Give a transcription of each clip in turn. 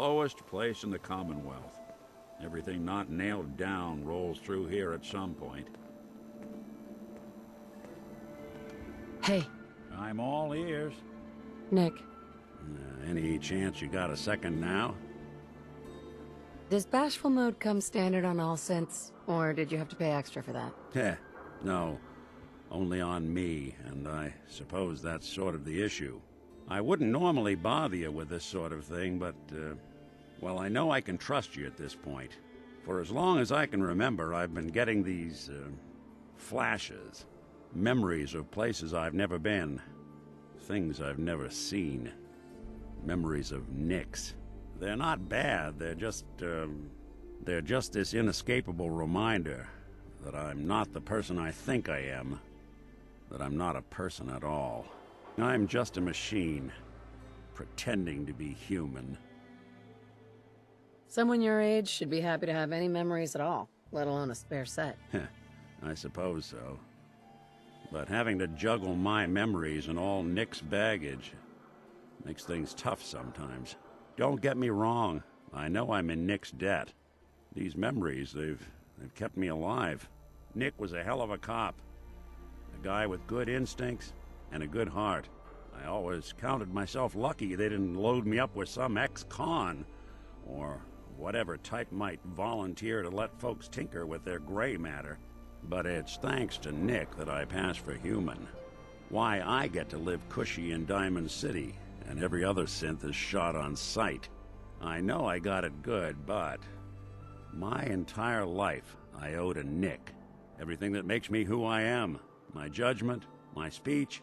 lowest place in the Commonwealth. Everything not nailed down rolls through here at some point. Hey. I'm all ears. Nick. Any chance you got a second now? Does bashful mode come standard on all synths, or did you have to pay extra for that? Heh, no. Only on me, and I suppose that's sort of the issue. I wouldn't normally bother you with this sort of thing, but, well, I know I can trust you at this point. For as long as I can remember, I've been getting these, flashes. Memories of places I've never been. Things I've never seen. Memories of nicks. They're not bad, they're just this inescapable reminder that I'm not the person I think I am. That I'm not a person at all. I'm just a machine, pretending to be human. Someone your age should be happy to have any memories at all, let alone a spare set. I suppose so. But having to juggle my memories and all Nick's baggage makes things tough sometimes. Don't get me wrong, I know I'm in Nick's debt. These memories, they've kept me alive. Nick was a hell of a cop. A guy with good instincts and a good heart. I always counted myself lucky they didn't load me up with some ex-con, or whatever type might volunteer to let folks tinker with their gray matter. But it's thanks to Nick that I pass for human. Why I get to live cushy in Diamond City, and every other synth is shot on sight. I know I got it good, but my entire life I owe to Nick. Everything that makes me who I am. My judgment, my speech,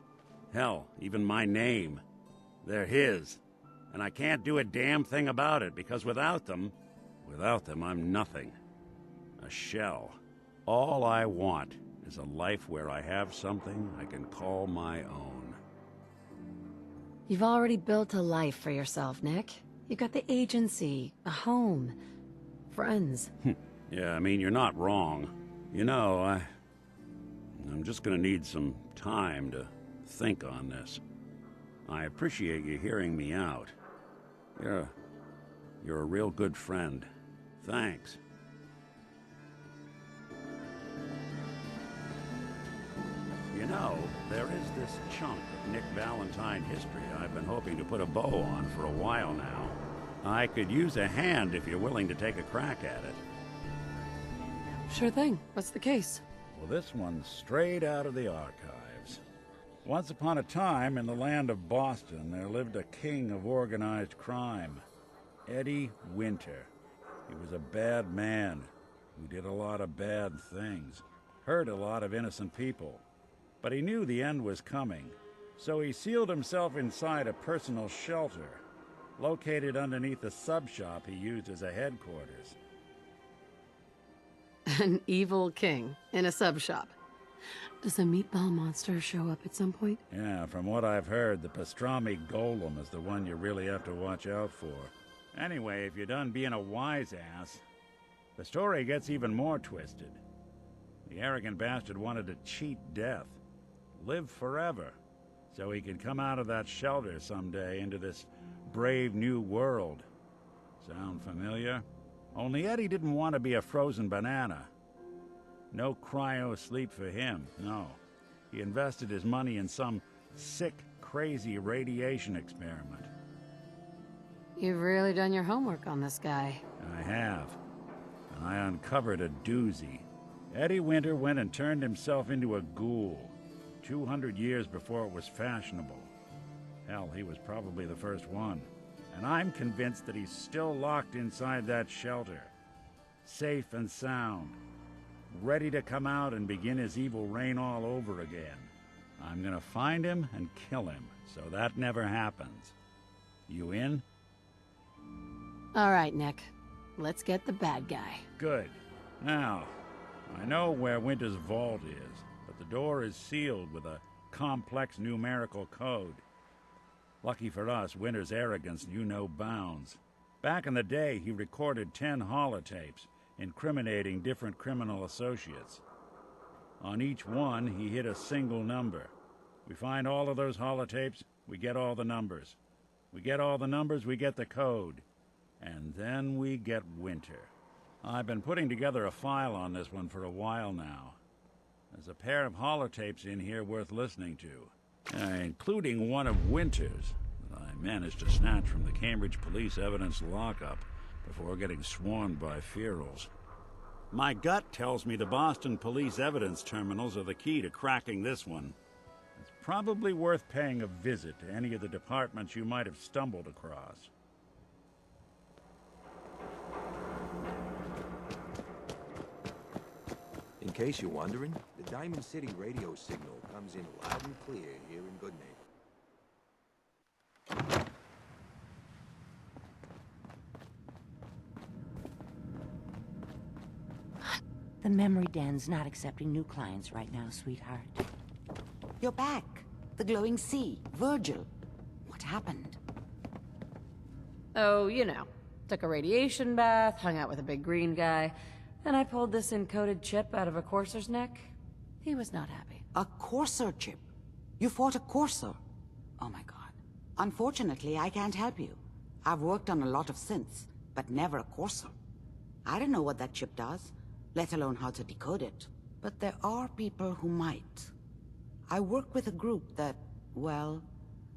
hell, even my name. They're his. And I can't do a damn thing about it, because without them, I'm nothing. A shell. All I want is a life where I have something I can call my own. You've already built a life for yourself, Nick. You got the agency, a home, friends. Yeah, I mean, you're not wrong. You know, I'm just gonna need some time to think on this. I appreciate you hearing me out. You're a real good friend. Thanks. You know, there is this chunk of Nick Valentine history I've been hoping to put a bow on for a while now. I could use a hand if you're willing to take a crack at it. Sure thing. What's the case? Well, this one's straight out of the archives. Once upon a time, in the land of Boston, there lived a king of organized crime, Eddie Winter. He was a bad man who did a lot of bad things, hurt a lot of innocent people. But he knew the end was coming, so he sealed himself inside a personal shelter, located underneath a sub-shop he used as a headquarters. An evil king in a sub-shop. Does a meatball monster show up at some point? Yeah, from what I've heard, the pastrami golem is the one you really have to watch out for. Anyway, if you're done being a wise ass, the story gets even more twisted. The arrogant bastard wanted to cheat death, live forever, so he could come out of that shelter someday into this brave new world. Sound familiar? Only Eddie didn't want to be a frozen banana. No cryo sleep for him, no. He invested his money in some sick, crazy radiation experiment. You've really done your homework on this guy. I have. And I uncovered a doozy. Eddie Winter went and turned himself into a ghoul, 200 years before it was fashionable. Hell, he was probably the first one. And I'm convinced that he's still locked inside that shelter. Safe and sound. Ready to come out and begin his evil reign all over again. I'm gonna find him and kill him, so that never happens. You in? All right, Nick. Let's get the bad guy. Good. Now, I know where Winter's vault is, but the door is sealed with a complex numerical code. Lucky for us, Winter's arrogance knew no bounds. Back in the day, he recorded 10 holotapes, incriminating different criminal associates. On each one, he hit a single number. We find all of those holotapes, we get all the numbers. We get all the numbers, we get the code. And then we get winter. I've been putting together a file on this one for a while now. There's a pair of holotapes in here worth listening to, including one of Winter's that I managed to snatch from the Cambridge Police Evidence lockup before getting swarmed by ferals. My gut tells me the Boston Police Evidence terminals are the key to cracking this one. It's probably worth paying a visit to any of the departments you might have stumbled across. In case you're wondering, the Diamond City radio signal comes in loud and clear here in Goodneighbor. The memory den's not accepting new clients right now, sweetheart. You're back. The glowing sea. Virgil. What happened? Oh, you know. Took a radiation bath, hung out with a big green guy, and I pulled this encoded chip out of a courser's neck. He was not happy. A courser chip? You fought a courser? Oh my god. Unfortunately, I can't help you. I've worked on a lot of synths, but never a courser. I don't know what that chip does, let alone how to decode it. But there are people who might. I work with a group that, well,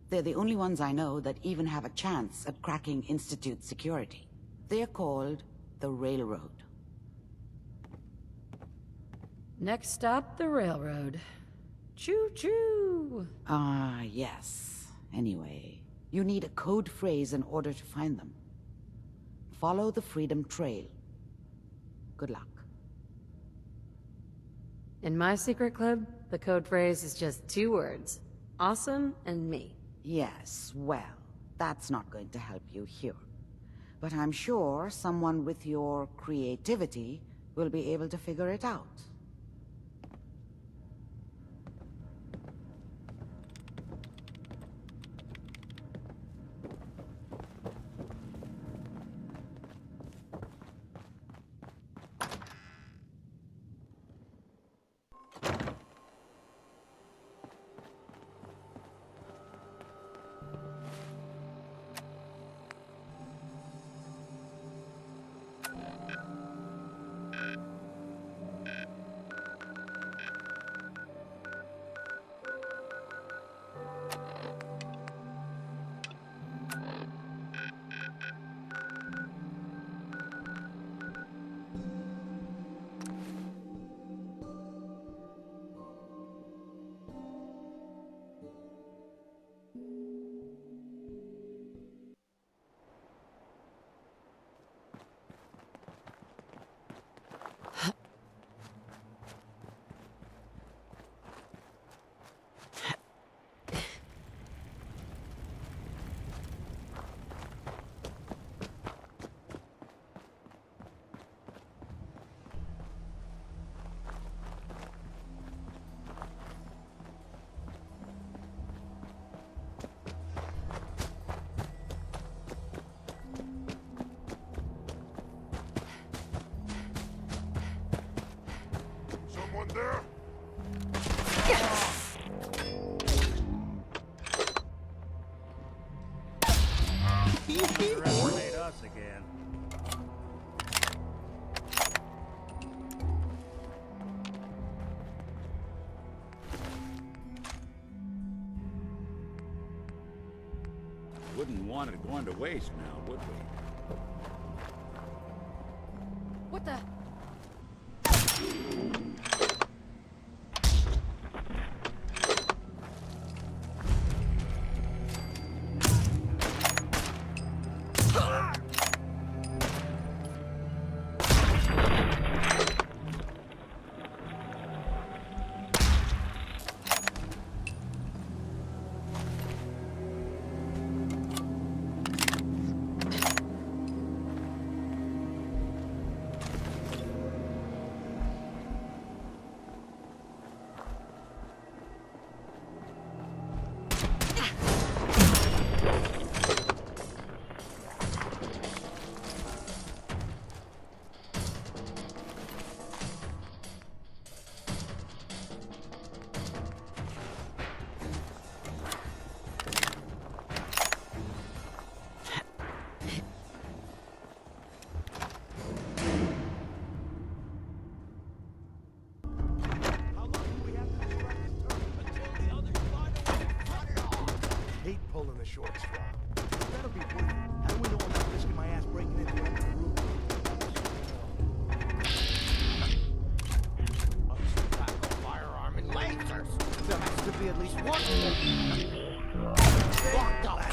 they're the only ones I know that even have a chance at cracking Institute security. They're called the Railroad. Next stop, the railroad. Choo-choo! Ah, yes. Anyway, you need a code phrase in order to find them. Follow the Freedom Trail. Good luck. In my secret club, the code phrase is just 2 words. Awesome and me. Yes, well, that's not going to help you here. But I'm sure someone with your creativity will be able to figure it out. There? Made us again. Wouldn't want it going to waste now, would we? What the?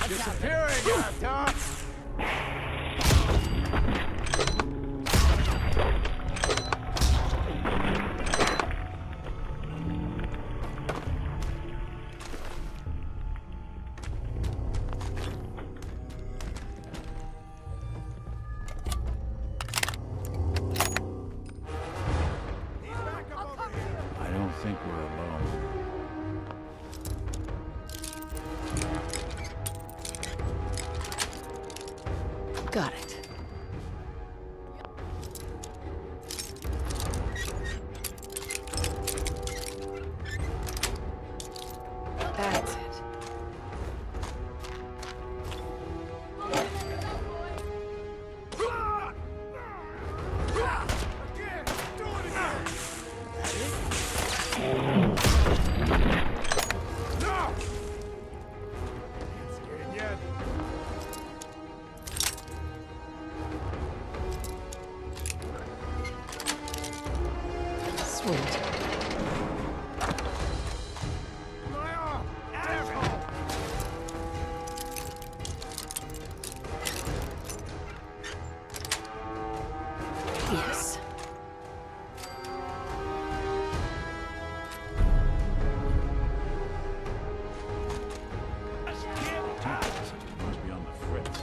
Disappearing, Tom! I don't think we're alone. Got it. That's it. Sweet. Yes. Must be on the fritz.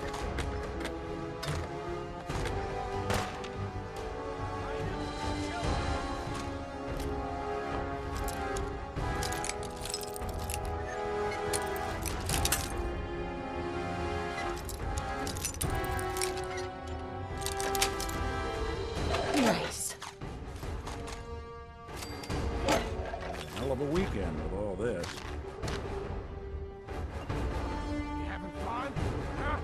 Nice. Hell of a weekend with all this. Having fun? Huh?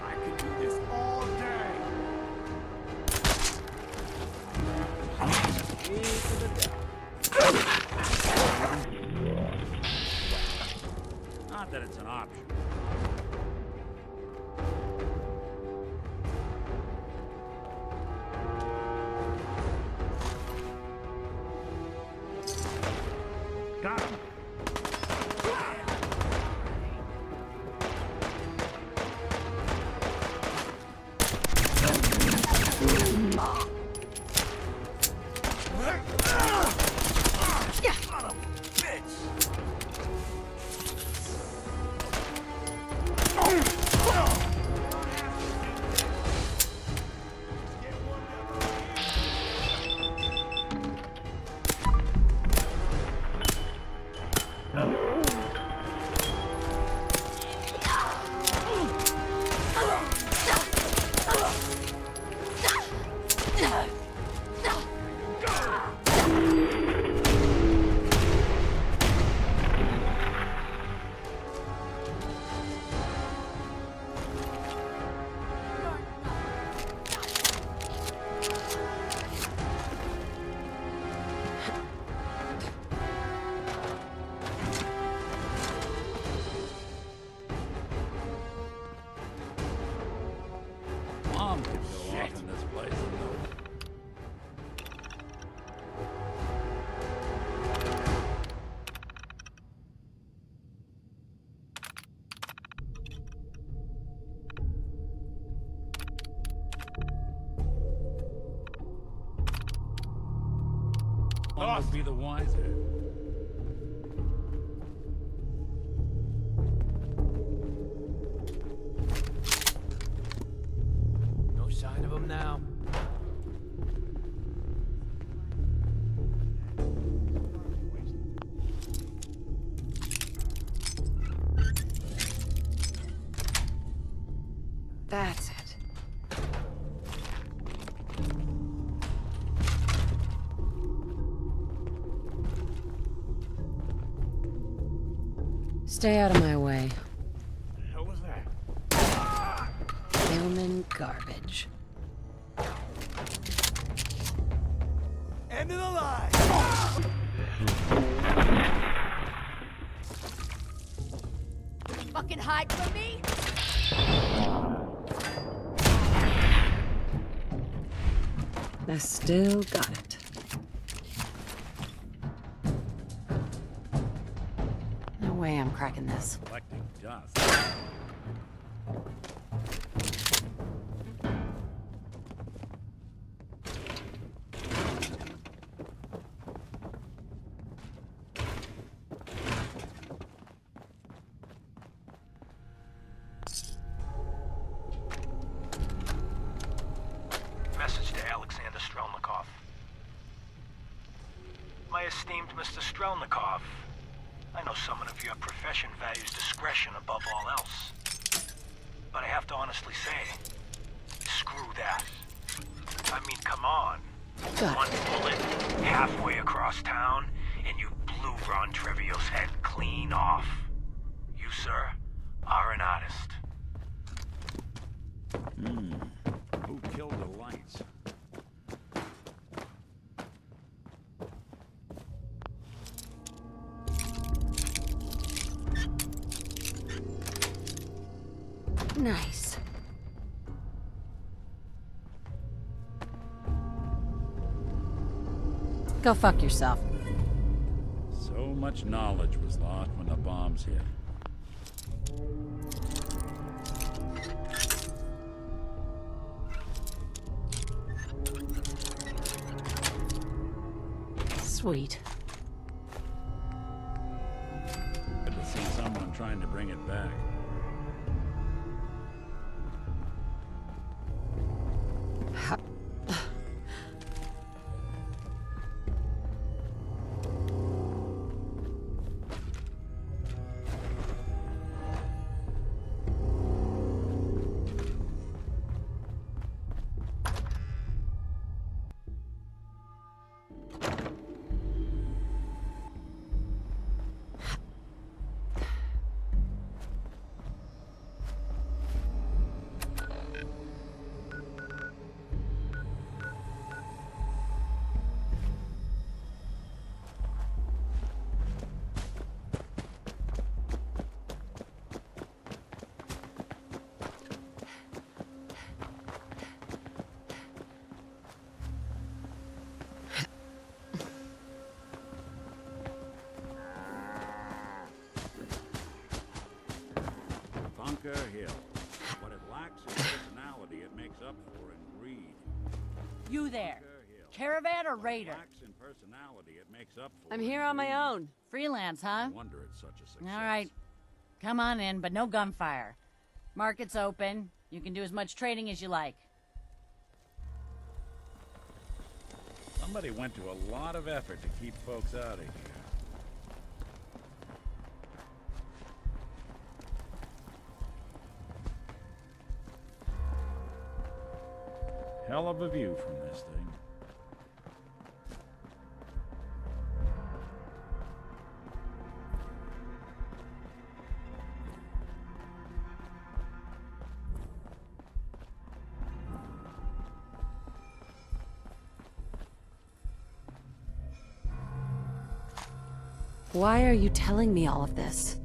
I could do this all day. Not that it's an option. Got him. Mom could go off in this place. Mom would be the wiser. No sign of him now. That's it. Stay out of my way. The hell was that? Human garbage. End of the line! Fucking hide from me? I still got it. cracking this. Collecting dust. Message to Alexander Strelnikov. My esteemed Mr. Strelnikov, I know someone of your profession values discretion above all else. But I have to honestly say, screw that. I mean, come on. One bullet, halfway across town, and you blew Ron Trevio's head clean off. You, sir, are an artist. Who killed the lights? Nice. Go fuck yourself. So much knowledge was lost when the bombs hit. Sweet. Good to see someone trying to bring it back. Bunker Hill. What it lacks in personality, it makes up for in greed. You there. Bunker Hill. Caravan or What it raider? lacks in personality, it makes up for I'm in here on my greed. own. Freelance, huh? No wonder it's such a success. All right. Come on in, but no gunfire. Market's open. You can do as much trading as you like. Somebody went to a lot of effort to keep folks out of here. Hell of a view from this thing. Why are you telling me all of this?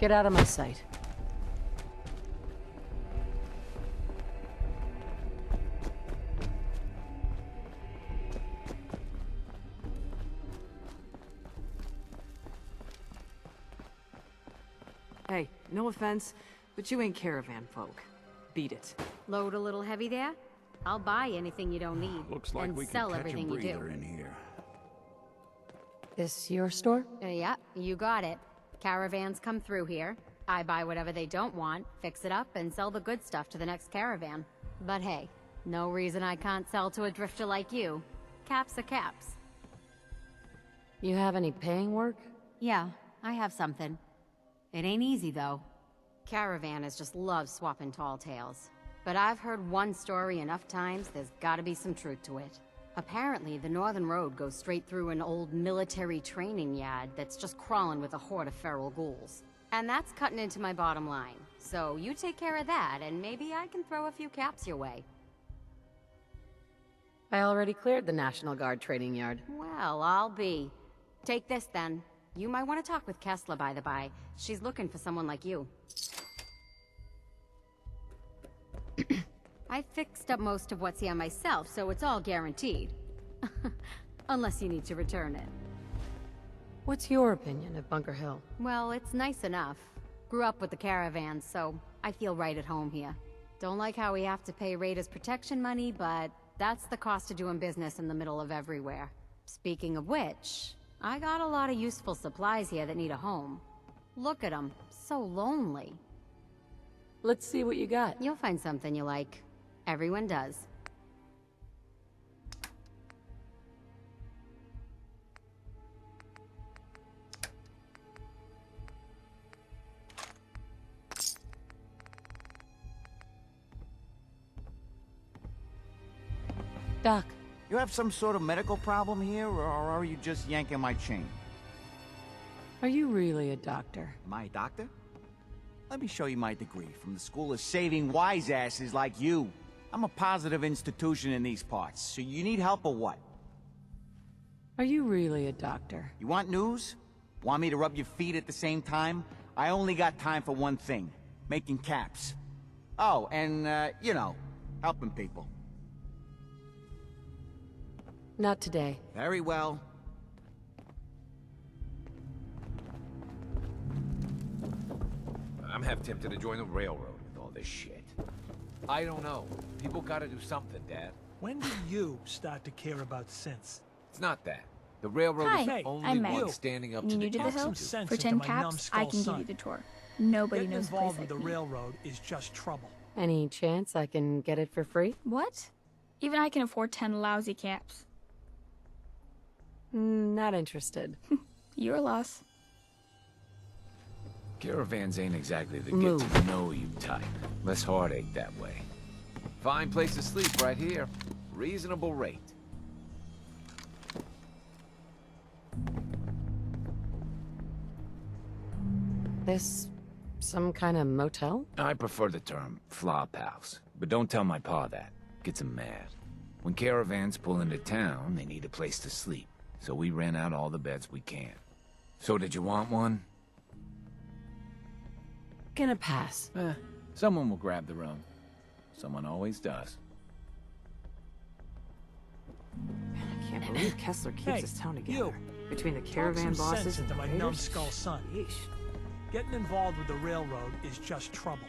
Get out of my sight. Hey, no offense, but you ain't caravan folk. Beat it. Load a little heavy there? I'll buy anything you don't need. Looks like and we can sell catch a everything you breather do. in here. This your store? Yeah, you got it. Caravans come through here. I buy whatever they don't want, fix it up, and sell the good stuff to the next caravan. But hey, no reason I can't sell to a drifter like you. Caps are caps. You have any paying work? Yeah, I have something. It ain't easy, though. Caravanners just love swapping tall tales. But I've heard one story enough times, there's gotta be some truth to it. Apparently, the Northern Road goes straight through an old military training yard that's just crawling with a horde of feral ghouls. And that's cutting into my bottom line. So you take care of that, and maybe I can throw a few caps your way. I already cleared the National Guard training yard. Well, I'll be. Take this, then. You might want to talk with Kessler, by the by. She's looking for someone like you. I fixed up most of what's here myself, so it's all guaranteed. Unless you need to return it. What's your opinion of Bunker Hill? Well, it's nice enough. Grew up with the caravans, so I feel right at home here. Don't like how we have to pay Raiders protection money, but that's the cost of doing business in the middle of everywhere. Speaking of which, I got a lot of useful supplies here that need a home. Look at them, so lonely. Let's see what you got. You'll find something you like. Everyone does. Doc, You have some sort of medical problem here, or are you just yanking my chain? are you really a doctor? My doctor? Let me show you my degree from the School of Saving Wise Asses like you. I'm a positive institution in these parts, so you need help or what? Are you really a doctor? You want news? Want me to rub your feet at the same time? I only got time for one thing. Making caps. Oh, and, you know, helping people. Not today. Very well. I'm half tempted to join the railroad with all this shit. I don't know. People gotta do something, Dad. When did you start to care about synths? It's not that. The railroad is Hi, the only I'm one Meg. standing up You to new the to the Talk some hill? sense For into 10 my caps, I numbskull can son. give you the tour. Nobody Getting knows a place involved with like the me. railroad is just trouble. Any chance I can get it for free? What? Even I can afford 10 lousy caps. Not interested. Your loss. Caravans ain't exactly the Move. get-to-know-you type. Less heartache that way. Fine place to sleep right here. Reasonable rate. This some kind of motel? I prefer the term flop house, but don't tell my pa that. Gets him mad. When caravans pull into town, they need a place to sleep, so we rent out all the beds we can. So did you want one? Gonna pass. Someone will grab the room. Someone always does. Man, I can't believe Kessler keeps Hey, this town together. you. Between the Talk caravan some bosses sense and into the my raiders. numbskull son. Yeesh. Getting involved with the railroad is just trouble.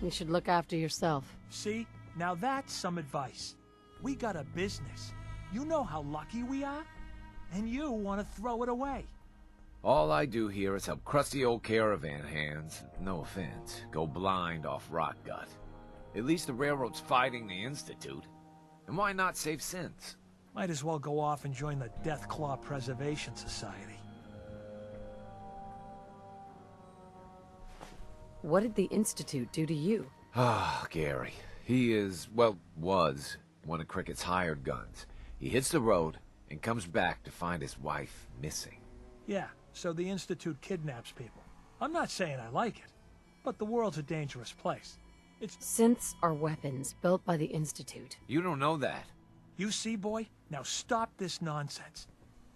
You should look after yourself. See? Now that's some advice. We got a business. You know how lucky we are? And you want to throw it away. All I do here is help crusty old caravan hands, no offense, go blind off rock gut. At least the railroad's fighting the Institute. And why not save sins? Might as well go off and join the Death Claw Preservation Society. What did the Institute do to you? Ah, Gary. He is, well, was one of Cricket's hired guns. He hits the road and comes back to find his wife missing. Yeah, so the Institute kidnaps people. I'm not saying I like it, but the world's a dangerous place. It's... Synths are weapons built by the Institute. You don't know that. You see, boy? Now stop this nonsense.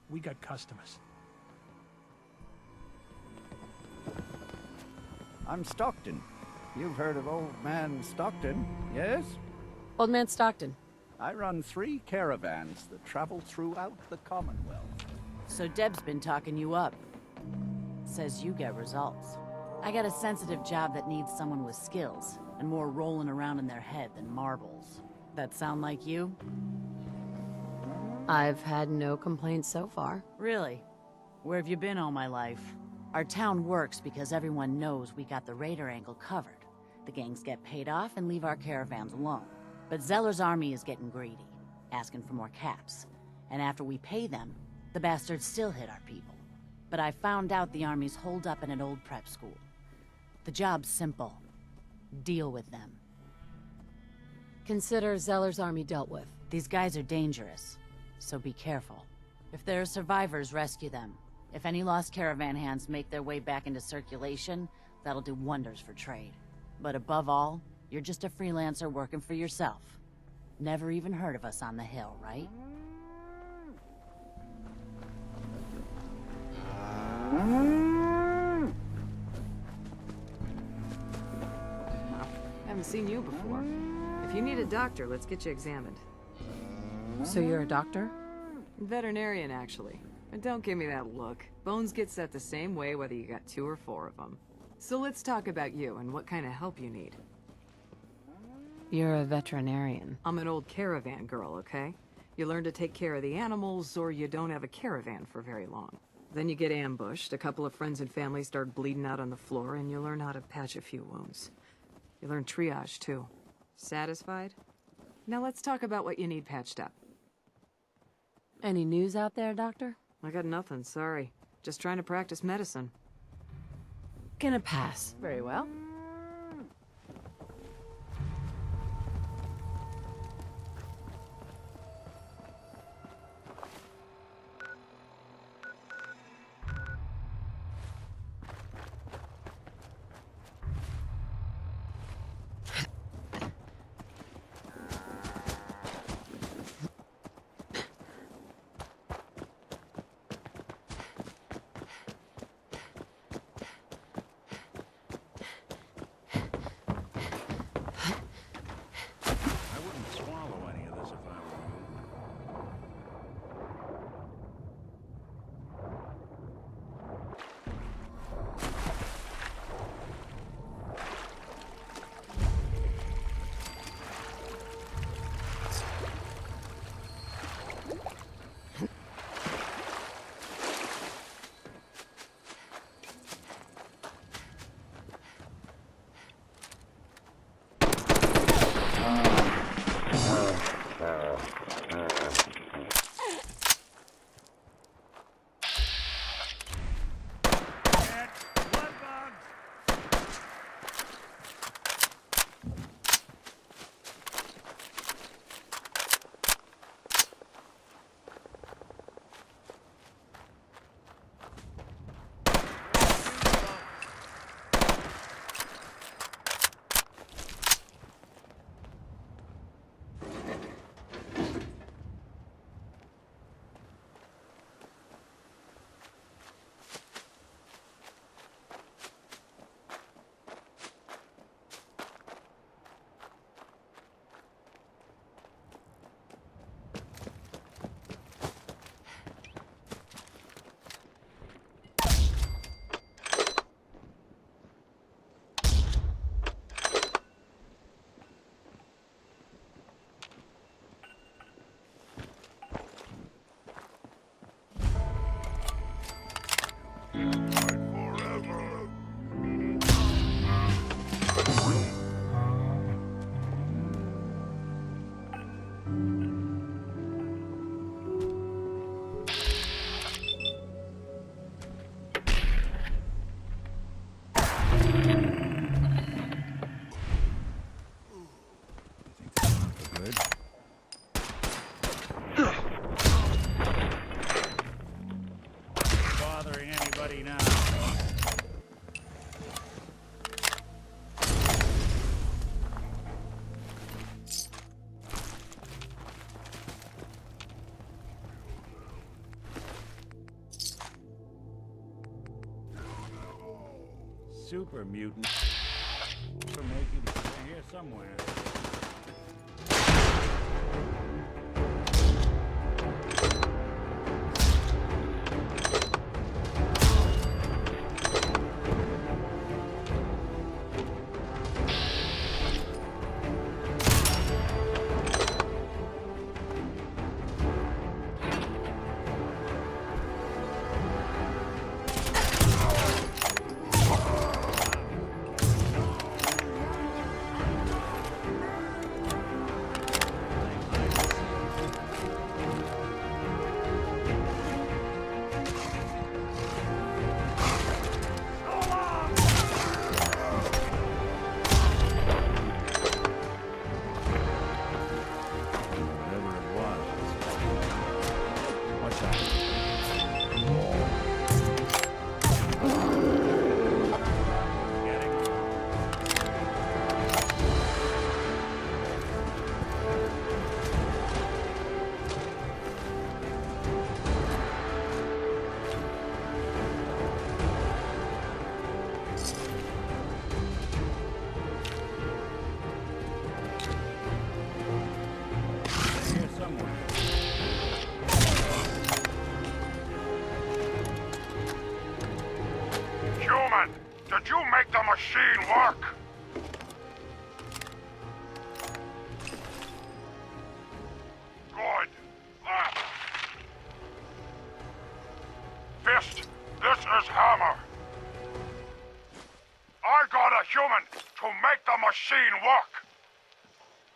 We got customers. I'm Stockton. You've heard of Old Man Stockton, yes? Old Man Stockton. I run 3 caravans that travel throughout the Commonwealth. So Deb's been talking you up. Says you get results. I got a sensitive job that needs someone with skills, and more rolling around in their head than marbles. That sound like you? I've had no complaints so far. Really? Where have you been all my life? Our town works because everyone knows we got the raider angle covered. The gangs get paid off and leave our caravans alone. But Zeller's army is getting greedy, asking for more caps. And after we pay them, the bastards still hit our people. But I found out the army's holed up in an old prep school. The job's simple. Deal with them. Consider Zeller's army dealt with. These guys are dangerous, so be careful. If there are survivors, rescue them. If any lost caravan hands make their way back into circulation, that'll do wonders for trade. But above all, you're just a freelancer working for yourself. Never even heard of us on the hill, right? Haven't seen you before. If you need a doctor, let's get you examined. So you're a doctor? Veterinarian, actually. And don't give me that look. Bones get set the same way whether you got 2 or 4 of them. So let's talk about you and what kind of help you need. You're a veterinarian. I'm an old caravan girl, okay? You learn to take care of the animals, or you don't have a caravan for very long. Then you get ambushed, a couple of friends and family start bleeding out on the floor, and you learn how to patch a few wounds. You learn triage, too. Satisfied? Now let's talk about what you need patched up. Any news out there, Doctor? I got nothing, sorry. Just trying to practice medicine. Gonna pass. Very well. I wouldn't swallow any of this if I were you. Bothering anybody now? Super mutant. For making here somewhere.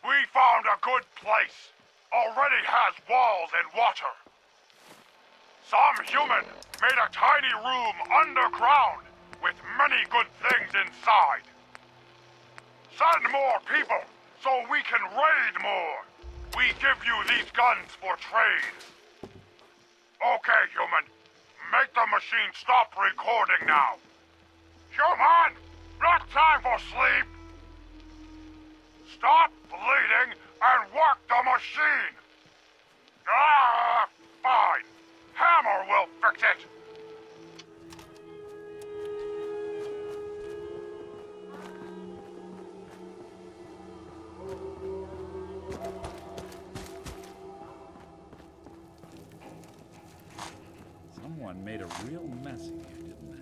We found a good place. Already has walls and water. Some human made a tiny room underground with many good things inside. Send more people so we can raid more. We give you these guns for trade. Okay, human. Make the machine stop recording now. Human! Not time for sleep! Stop bleeding and work the machine! Ah, fine. Hammer will fix it. Someone made a real mess of you, didn't they?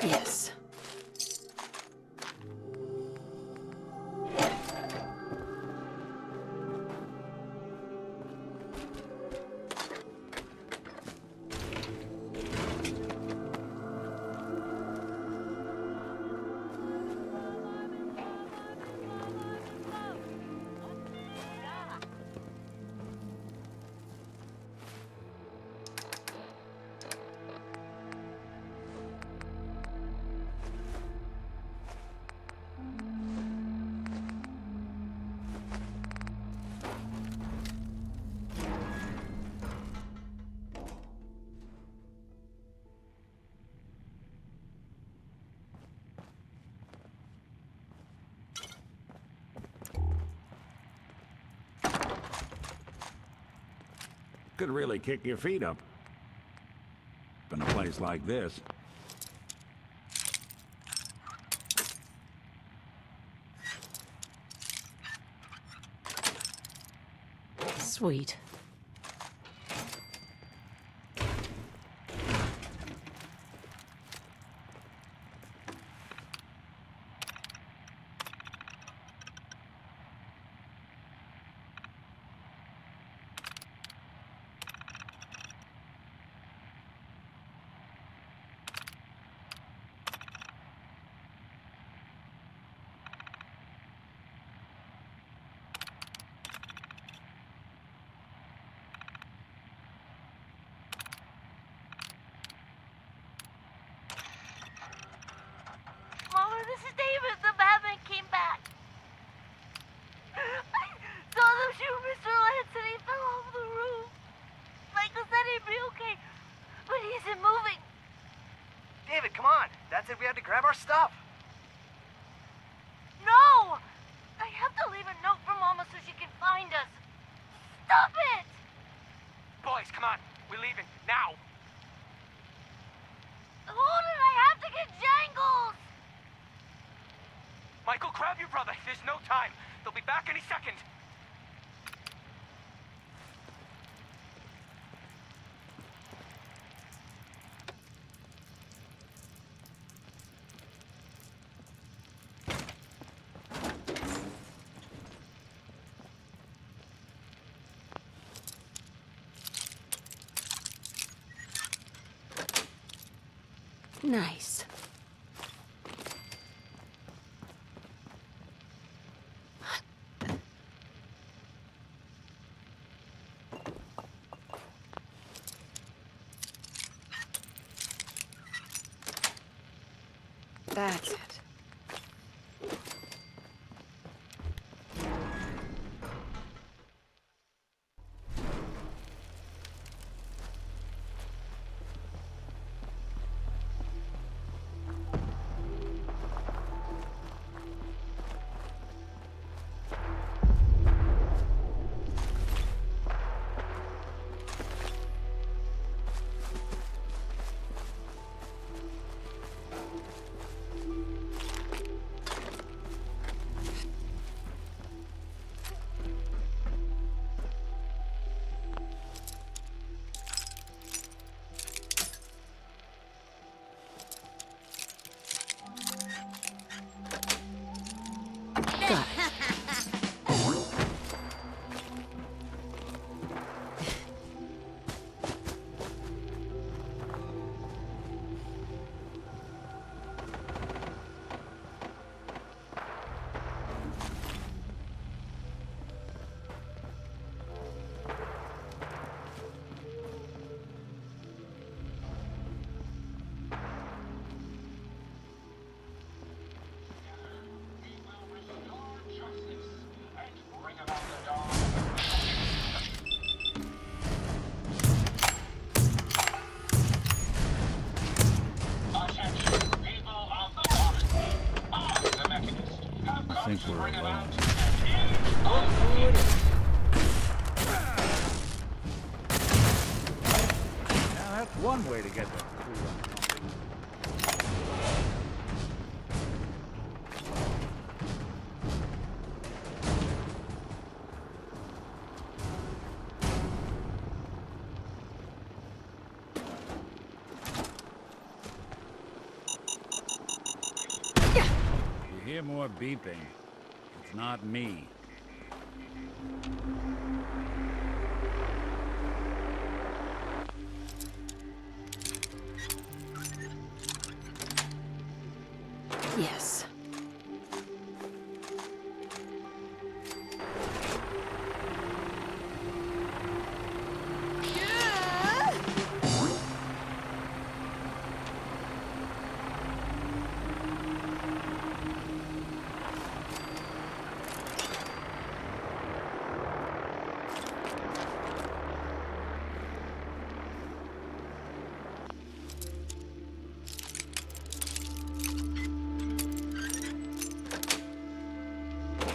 Yes. Could really kick your feet up. In a place like this. Sweet. Mama, this is David. The Batman came back. I saw them shoot Mr. Lance and he fell off the roof. Michael said he'd be okay, but he isn't moving. David, come on. Dad said we had to grab our stuff. No! I have to leave a note for Mama so she can find us. Stop it! Boys, come on. We're leaving. Now. Hold it, I have to get Jangles! Michael, grab your brother. There's no time. They'll be back any second. Nice. That's it. Now that's one way to get the crew up. You hear more beeping. It's not me. Yes.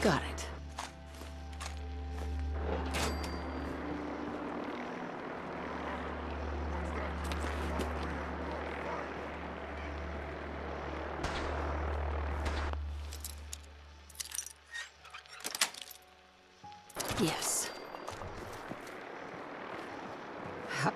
Got it. Yes. Hup.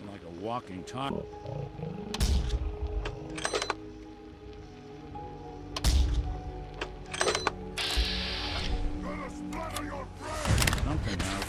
Like a walking tunnel. Something else.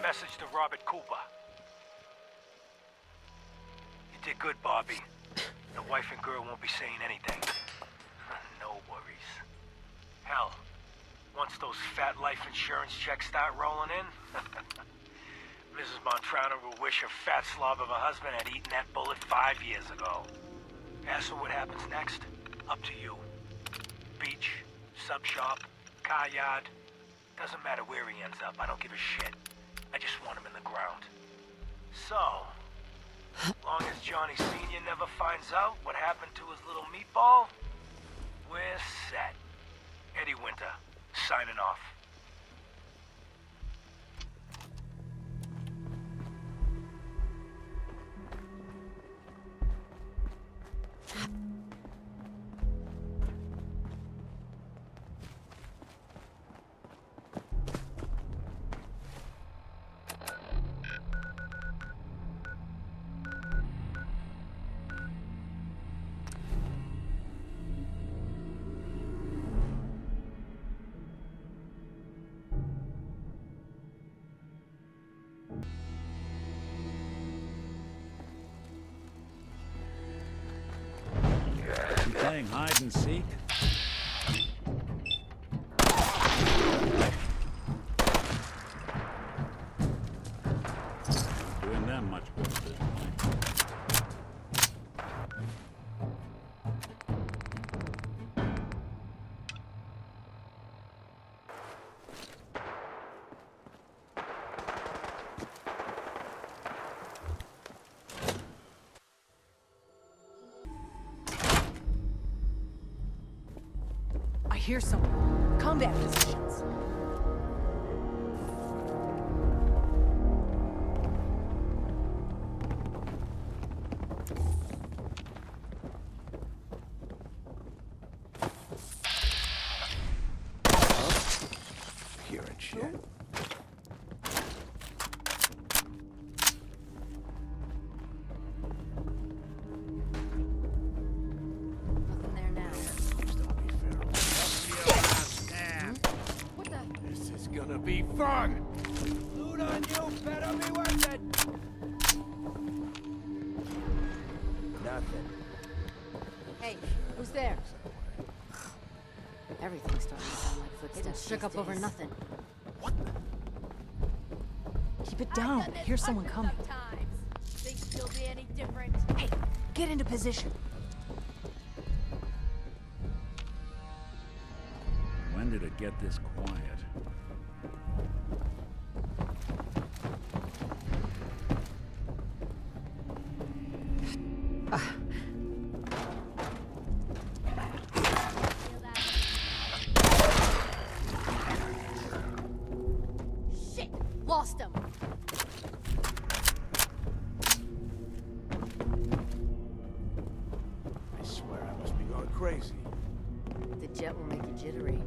message to Robert Cooper. You did good, Bobby. The wife and girl won't be saying anything. No worries. Hell, once those fat life insurance checks start rolling in, Mrs. Montrano will wish her fat slob of a husband had eaten that bullet 5 years ago. As for what happens next, up to you. Beach, sub shop, car yard. Doesn't matter where he ends up, I don't give a shit. I just want him in the ground. So, long as Johnny Sr. never finds out what happened to his little meatball, we're set. Eddie Winter, signing off. Playing hide and seek? Doing them much good at this point. I hear someone. Combat positions. Hearing shit. Nothing there now. This is gonna be fun! Loot on you better be worth it! Nothing. Hey, who's there? Everything's starting to sound like footsteps. Shook up over nothing. Keep it down. I hear someone coming. Think you'll be any different? Hey, get into position. When did it get this quiet? Shit! Lost him! I swear I must be going crazy. The jet will make you jittery.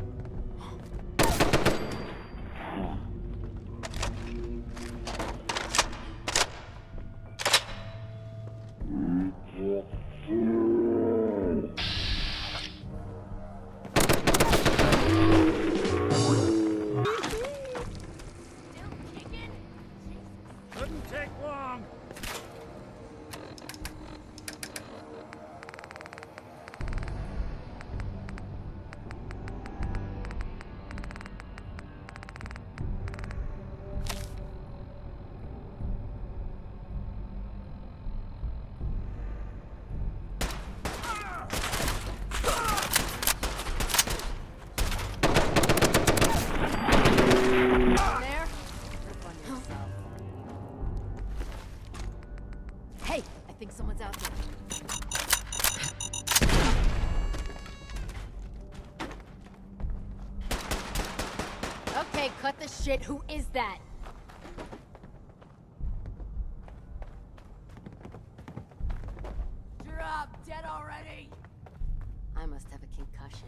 Couldn't take long. There? Grip on yourself. Hey, I think someone's out there. Okay, cut the shit. Who is that? Drop dead already. I must have a concussion.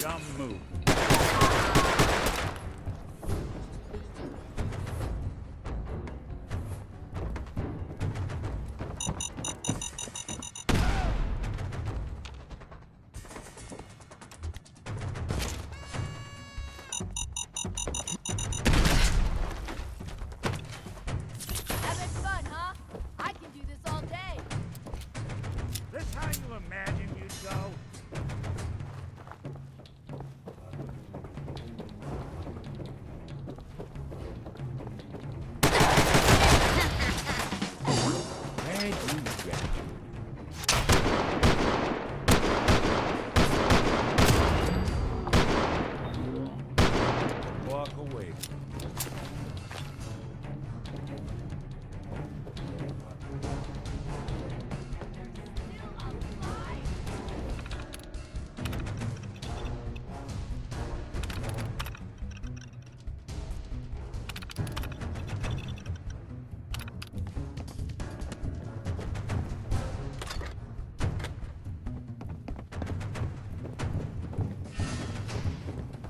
Dumb move. Having fun, huh? I can do this all day. This how you imagine you'd go? Where'd you get? Walk away.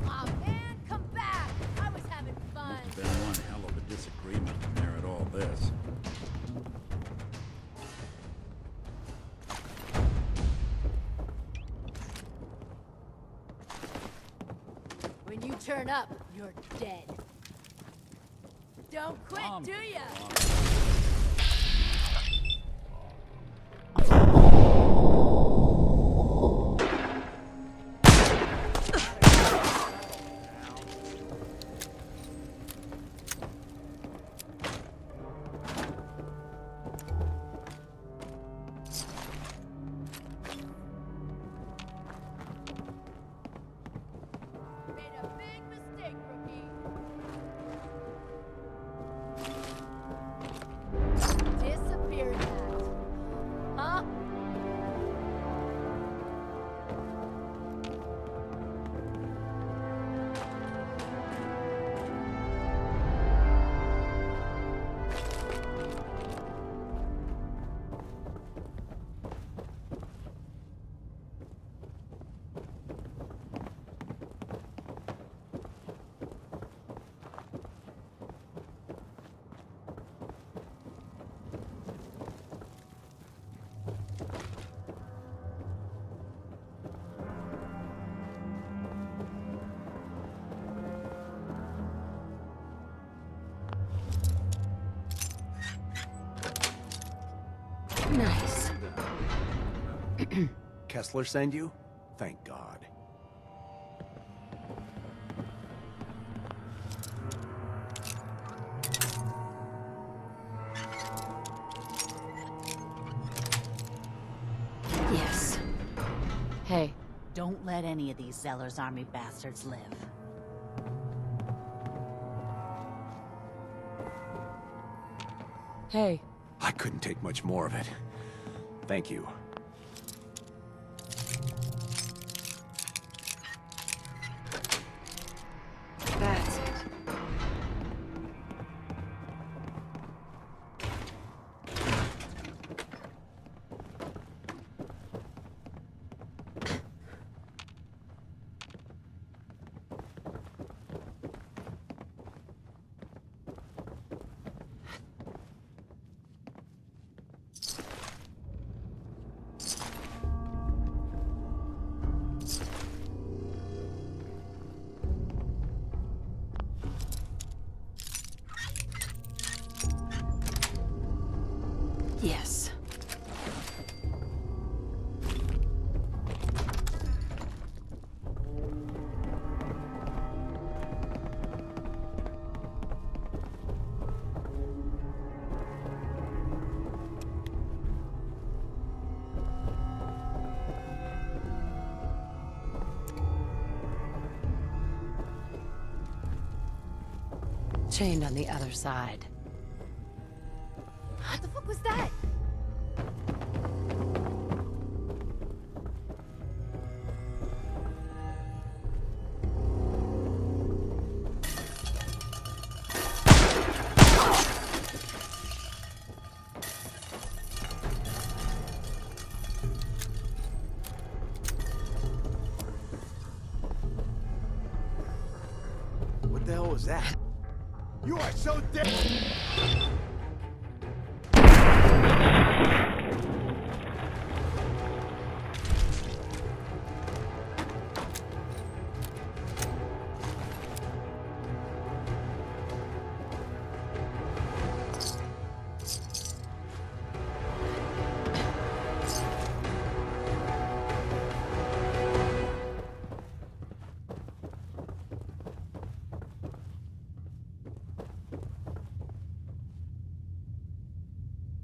Aw, man, come back. I was having fun. Been one hell of a disagreement to merit all this. When you turn up, you're dead. Don't quit, do ya? Made a big mistake, rookie. Disappear that. Huh? Nice. Kessler send you? Thank God. Yes. Hey. Don't let any of these Zeller's army bastards live. Hey. I couldn't take much more of it. Thank you. That's it. Yes. Chained on the other side. What the fuck was that? What the hell was that? You are so dead!